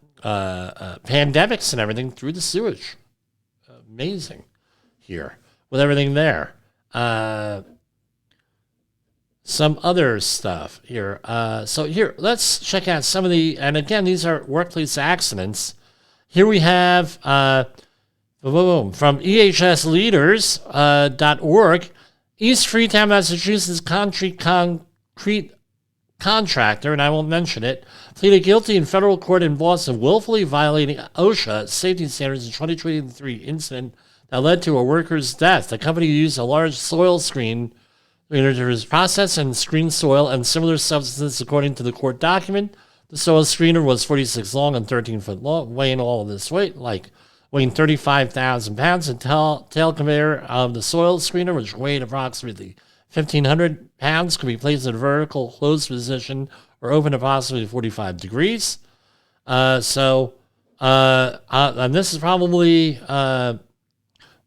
and everything through the sewage. Amazing here with everything there. Some other stuff here. So here, let's check out some of the, and again, these are workplace accidents. Here we have from ehsleaders.org, East Freetown, Massachusetts concrete contractor, and I won't mention it, pleaded guilty in federal court in Boston, willfully violating OSHA safety standards in 2023 incident that led to a worker's death. The company used a large soil screen to process and screen soil and similar substances, according to the court document. The soil screener was 46 long and 13 foot long, weighing all of this weight, weighing 35,000 pounds. The tail conveyor of the soil screener, which weighed approximately 1,500 pounds, could be placed in a vertical closed position or open approximately 45 degrees. And this is probably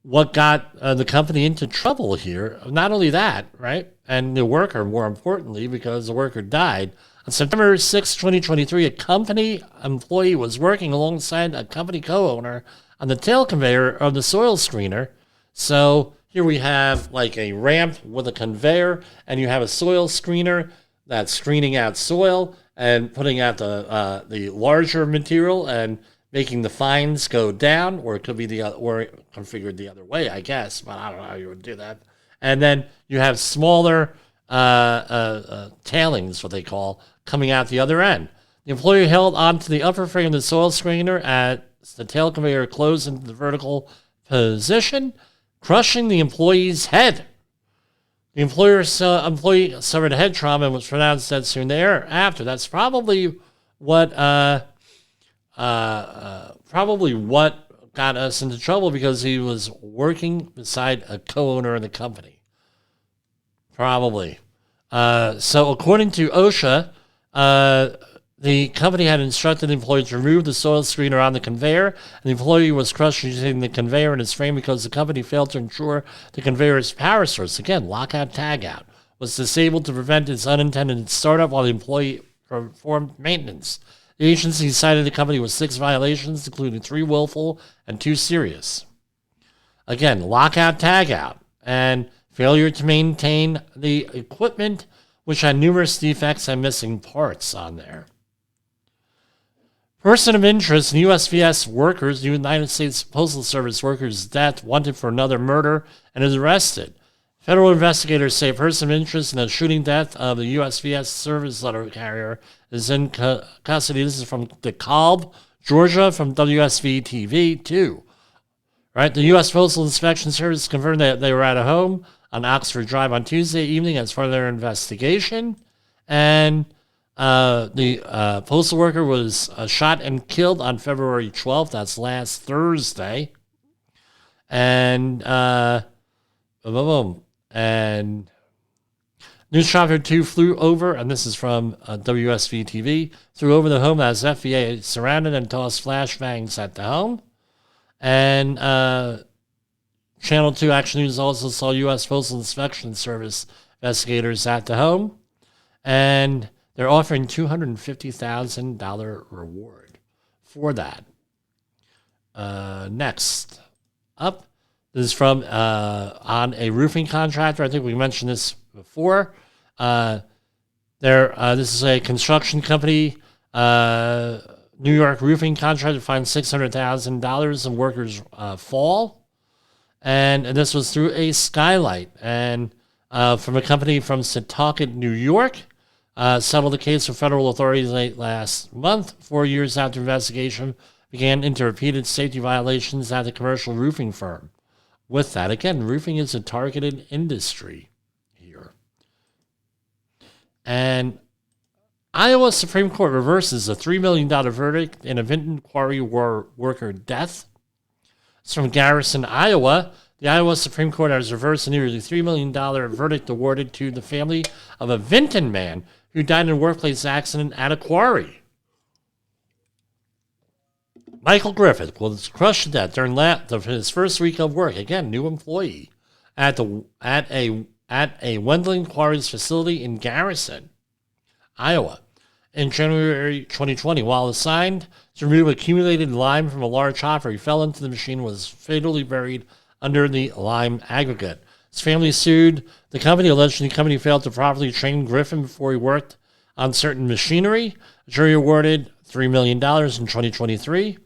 what got the company into trouble here. Not only that, right? And the worker, more importantly, because the worker died. On September 6, 2023, a company employee was working alongside a company co-owner on the tail conveyor of the soil screener. So here we have like a ramp with a conveyor, and you have a soil screener that's screening out soil and putting out the larger material and making the fines go down, or it could be configured the other way, I guess, but I don't know how you would do that. And then you have smaller tailings, what they call, coming out the other end. The employee held onto the upper frame of the soil screener as the tail conveyor closed into the vertical position, crushing the employee's head. The employee suffered head trauma and was pronounced dead soon thereafter. That's probably what got us into trouble, because he was working beside a co-owner in the company. Probably. So according to OSHA, the company had instructed the employee to remove the soil screener on the conveyor, and the employee was crushed using the conveyor in its frame because the company failed to ensure the conveyor's power source, again, lockout tagout, was disabled to prevent its unintended startup while the employee performed maintenance. The agency cited the company with 6 violations, including 3 willful and 2 serious. Again, lockout tagout and failure to maintain the equipment, which had numerous defects and missing parts on there. Person of interest in USPS workers, United States Postal Service workers' death, wanted for another murder, and is arrested. Federal investigators say a person of interest in the shooting death of the USPS service letter carrier is in custody. This is from DeKalb, Georgia, from WSV-TV 2. Right, the U.S. Postal Inspection Service confirmed that they were at a home on Oxford Drive on Tuesday evening as part of their investigation. And the postal worker was shot and killed on February 12th. That's last Thursday. And News Chopper 2 flew over, and this is from WSV-TV, flew over the home as FBA surrounded and tossed flashbangs at the home. And Channel 2 Action News also saw U.S. Postal Inspection Service investigators at the home. And they're offering $250,000 reward for that. Next up, This is from on a roofing contractor. I think we mentioned this before. This is a construction company. New York roofing contractor fined $600,000 in workers' fall. And this was through a skylight. And from a company from Setauket, New York, settled the case with federal authorities late last month, 4 years after investigation began into repeated safety violations at the commercial roofing firm. With that, again, roofing is a targeted industry here. And Iowa Supreme Court reverses a $3 million verdict in a Vinton Quarry worker death. It's from Garrison, Iowa. The Iowa Supreme Court has reversed a nearly $3 million verdict awarded to the family of a Vinton man who died in a workplace accident at a quarry. Michael Griffith was crushed to death during his first week of work. Again, new employee at a Wendling Quarries facility in Garrison, Iowa, in January 2020. While assigned to remove accumulated lime from a large hopper, he fell into the machine and was fatally buried under the lime aggregate. His family sued the company, alleging the company failed to properly train Griffin before he worked on certain machinery. The jury awarded $3 million in 2023.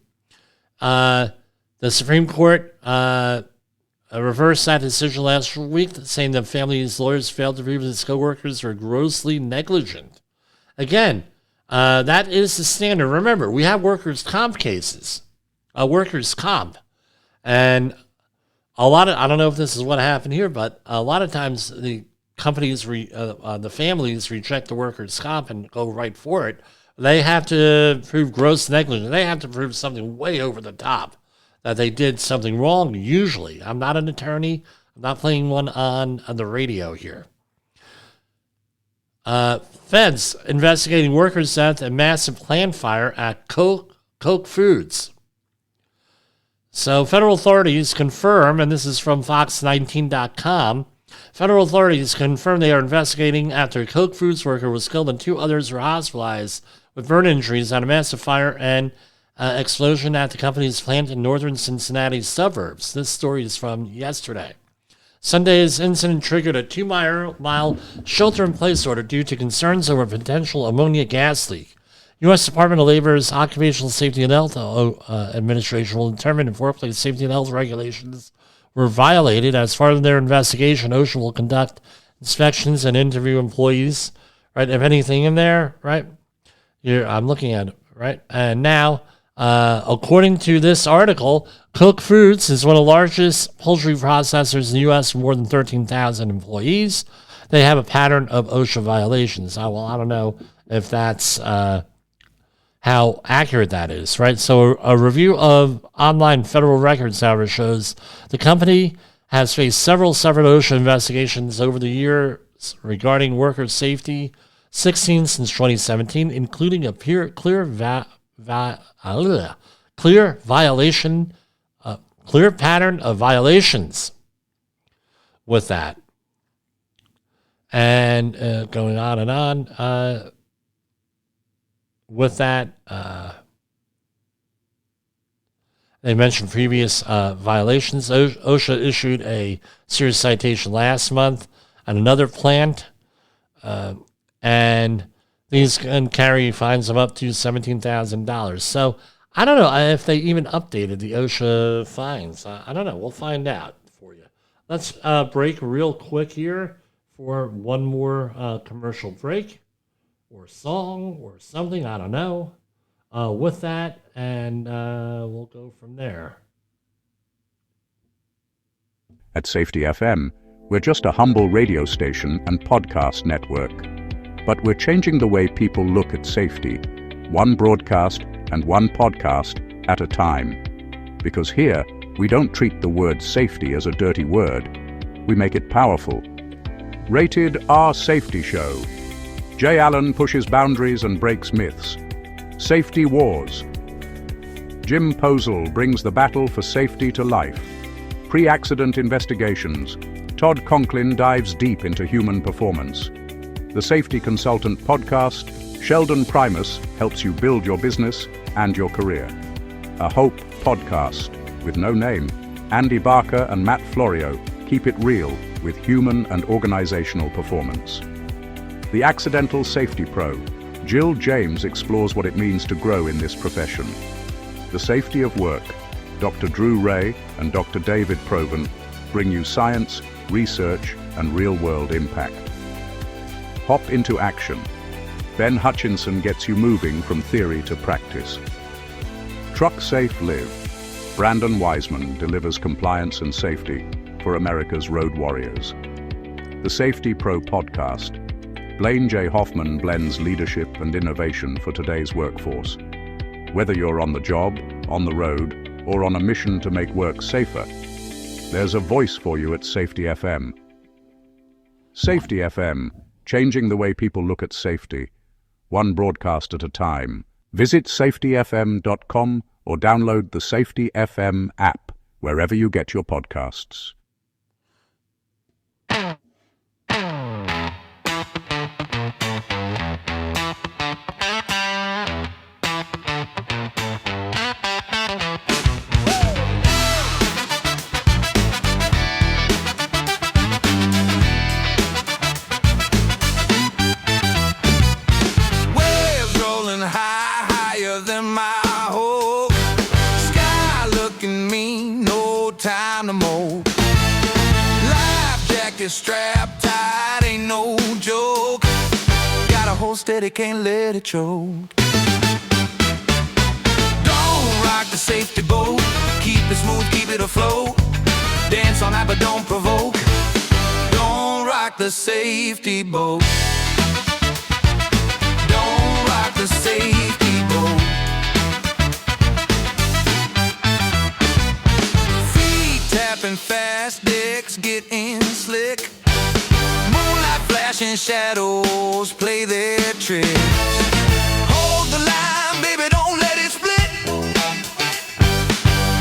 The Supreme Court reversed that decision last week, saying the family's lawyers failed to prove that his co-workers were grossly negligent. Again, that is the standard. Remember, we have workers' comp cases, workers' comp. And I don't know if this is what happened here, but a lot of times the companies, the families reject the workers' comp and go right for it. They have to prove gross negligence. They have to prove something way over the top, that they did something wrong, usually. I'm not an attorney. I'm not playing one on the radio here. Feds investigating workers' death and massive plant fire at Coke Foods. So federal authorities confirm, and this is from Fox19.com, federal authorities confirm they are investigating after a Coke Foods worker was killed and 2 others were hospitalized with burn injuries at a massive fire and explosion at the company's plant in northern Cincinnati suburbs. This story is from yesterday. Sunday's incident triggered a 2-mile shelter-in-place order due to concerns over a potential ammonia gas leak. U.S. Department of Labor's Occupational Safety and Health Administration will determine if workplace safety and health regulations were violated. As part of their investigation, OSHA will conduct inspections and interview employees, right? If anything in there, right? I'm looking at it, right? And now, according to this article, Cook Foods is one of the largest poultry processors in the U.S. with more than 13,000 employees. They have a pattern of OSHA violations. I don't know if that's how accurate that is, right? So a review of online federal records, however, shows the company has faced several separate OSHA investigations over the years regarding worker safety, 16 since 2017, including a clear pattern of violations with that. And going on and on with that, they mentioned previous violations. OSHA issued a serious citation last month on another plant, and these can carry fines of up to $17,000. So I don't know if they even updated the OSHA fines. I don't know. We'll find out for you. Let's break real quick here for one more commercial break or song or something. I don't know. With that, and we'll go from there. At Safety FM, we're just a humble radio station and podcast network. But we're changing the way people look at safety, one broadcast and one podcast at a time. Because here, we don't treat the word safety as a dirty word. We make it powerful. Rated R Safety Show. Jay Allen pushes boundaries and breaks myths. Safety Wars. Jim Posel brings the battle for safety to life. Pre-accident investigations. Todd Conklin dives deep into human performance. The Safety Consultant Podcast, Sheldon Primus helps you build your business and your career. A Hope podcast with no name. Andy Barker and Matt Florio keep it real with human and organizational performance. The Accidental Safety Pro, Jill James, explores what it means to grow in this profession. The Safety of Work, Dr. Drew Ray and Dr. David Proven bring you science, research, and real-world impact. Hop into action. Ben Hutchinson gets you moving from theory to practice. Truck Safe Live. Brandon Wiseman delivers compliance and safety for America's road warriors. The Safety Pro Podcast. Blaine J. Hoffman blends leadership and innovation for today's workforce. Whether you're on the job, on the road, or on a mission to make work safer, there's a voice for you at Safety FM. Safety FM, changing the way people look at safety, one broadcast at a time. Visit safetyfm.com or download the Safety FM app wherever you get your podcasts. Strapped tight, ain't no joke. Gotta hold steady, can't let it choke. Don't rock the safety boat. Keep it smooth, keep it afloat. Dance on that, but don't provoke. Don't rock the safety boat. Don't rock the safety boat. Feet tapping fast, decks getting slick. Moonlight flashing, shadows play their tricks. Hold the line, baby, don't let it split.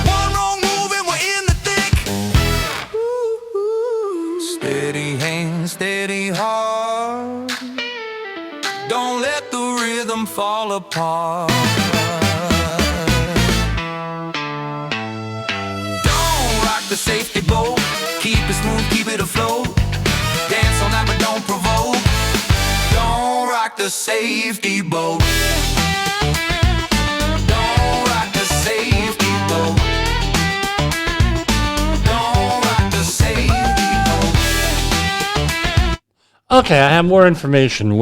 One wrong move and we're in the thick. Ooh, steady hand, steady heart. Don't let the rhythm fall apart. Don't rock the safety boat. Keep it smooth, keep it afloat. Dance on that, but don't provoke. Don't rock the safety boat. Don't rock the safety boat. Don't rock the safety boat. Okay, I have more information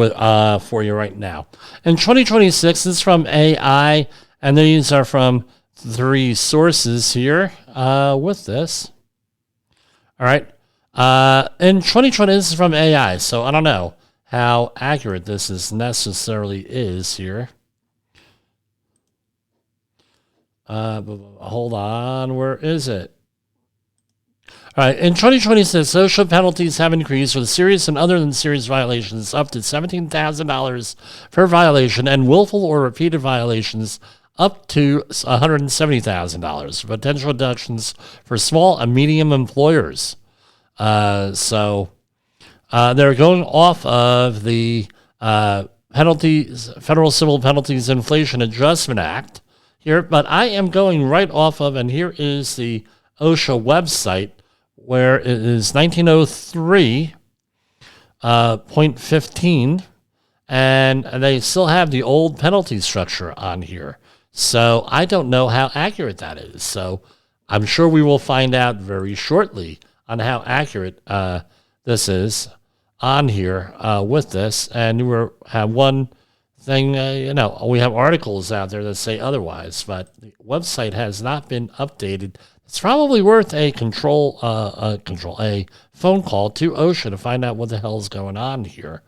for you right now. In 2026, this is from AI, and these are from 3 sources here with this. All right. In 2020, this is from AI, so I don't know how accurate this necessarily is here. But hold on, where is it? All right, in 2026, social penalties have increased for the serious and other than serious violations up to $17,000 per violation, and willful or repeated violations up to $170,000. Potential deductions for small and medium employers. So they're going off of the Federal Civil Penalties Inflation Adjustment Act here, but I am going right off of, and here is the OSHA website, where it is 1903.15, and they still have the old penalty structure on here. So I don't know how accurate that is. So I'm sure we will find out very shortly on how accurate this is on here with this. And we have one thing, we have articles out there that say otherwise, but the website has not been updated. It's probably worth a phone call to OSHA to find out what the hell is going on here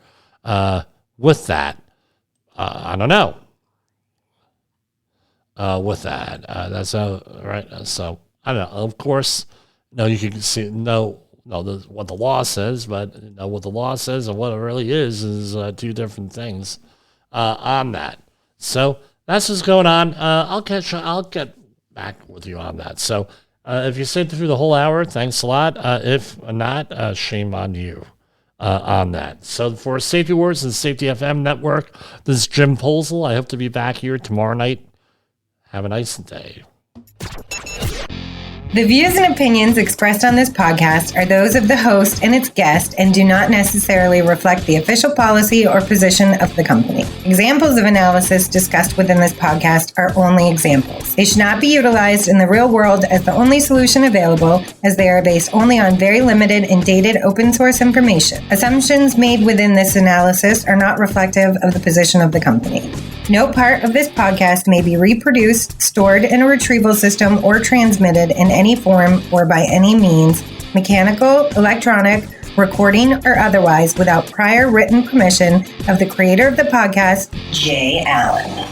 with that. I don't know. With that, that's right. So I don't know. Of course, you can what the law says, but what the law says and what it really is 2 different things on that. So that's what's going on. I'll get back with you on that. So if you stayed through the whole hour, thanks a lot. If not, shame on you on that. So for Safety Wars and Safety FM Network, this is Jim Posel. I hope to be back here tomorrow night. Have a nice day. The views and opinions expressed on this podcast are those of the host and its guest and do not necessarily reflect the official policy or position of the company. Examples of analysis discussed within this podcast are only examples. They should not be utilized in the real world as the only solution available, as they are based only on very limited and dated open source information. Assumptions made within this analysis are not reflective of the position of the company. No part of this podcast may be reproduced, stored in a retrieval system, or transmitted in any form or by any means, mechanical, electronic, recording, or otherwise, without prior written permission of the creator of the podcast, Jay Allen.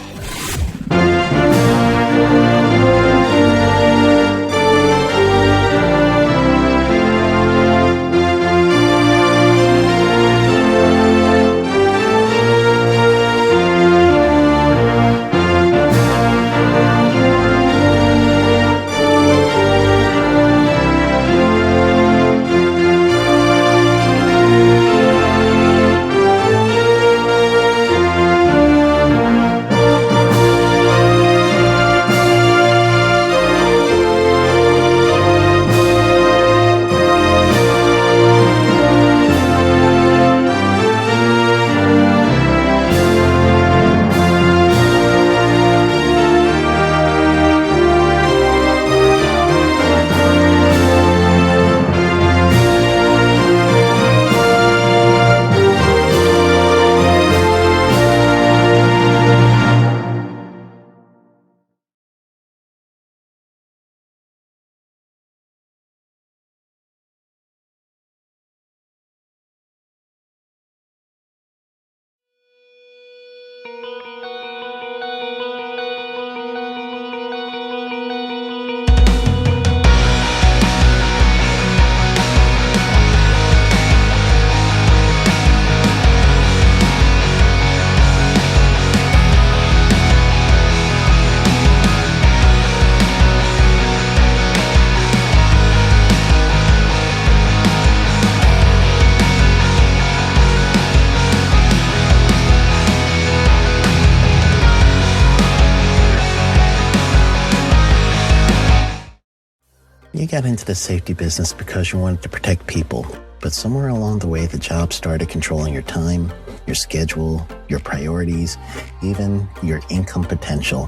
You got into the safety business because you wanted to protect people, but somewhere along the way, the job started controlling your time, your schedule, your priorities, even your income potential.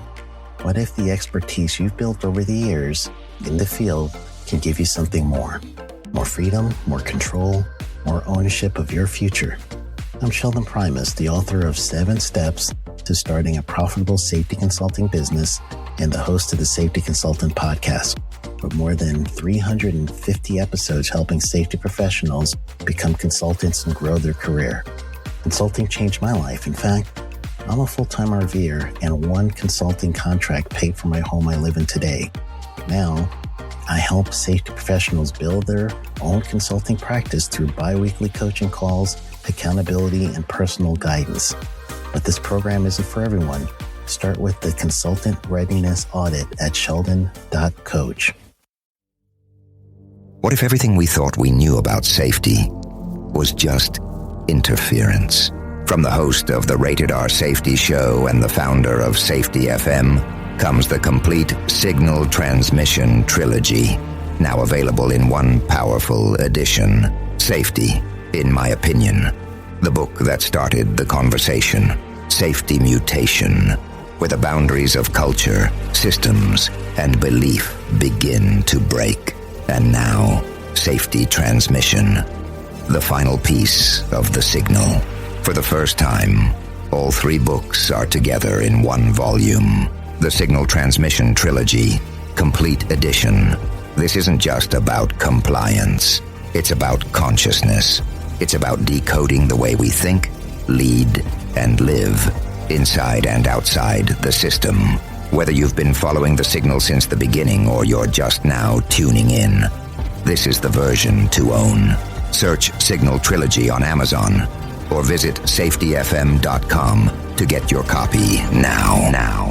What if the expertise you've built over the years in the field can give you something more? More freedom, more control, more ownership of your future. I'm Sheldon Primus, the author of 7 Steps to Starting a Profitable Safety Consulting Business and the host of the Safety Consultant Podcast, with more than 350 episodes helping safety professionals become consultants and grow their career. Consulting changed my life. In fact, I'm a full-time RVer, and one consulting contract paid for my home I live in today. Now, I help safety professionals build their own consulting practice through bi-weekly coaching calls, accountability, and personal guidance. But this program isn't for everyone. Start with the Consultant Readiness Audit at sheldon.coach. What if everything we thought we knew about safety was just interference? From the host of the Rated R Safety Show and the founder of Safety FM comes the complete signal transmission trilogy, now available in one powerful edition. Safety, in my opinion, the book that started the conversation. Safety Mutation, where the boundaries of culture, systems, and belief begin to break. And now, Safety Transmission, the final piece of the signal. For the first time, all 3 books are together in one volume. The Signal Transmission Trilogy, Complete Edition. This isn't just about compliance. It's about consciousness. It's about decoding the way we think, lead, and live, inside and outside the system. Whether you've been following the signal since the beginning or you're just now tuning in, this is the version to own. Search Signal Trilogy on Amazon or visit safetyfm.com to get your copy now.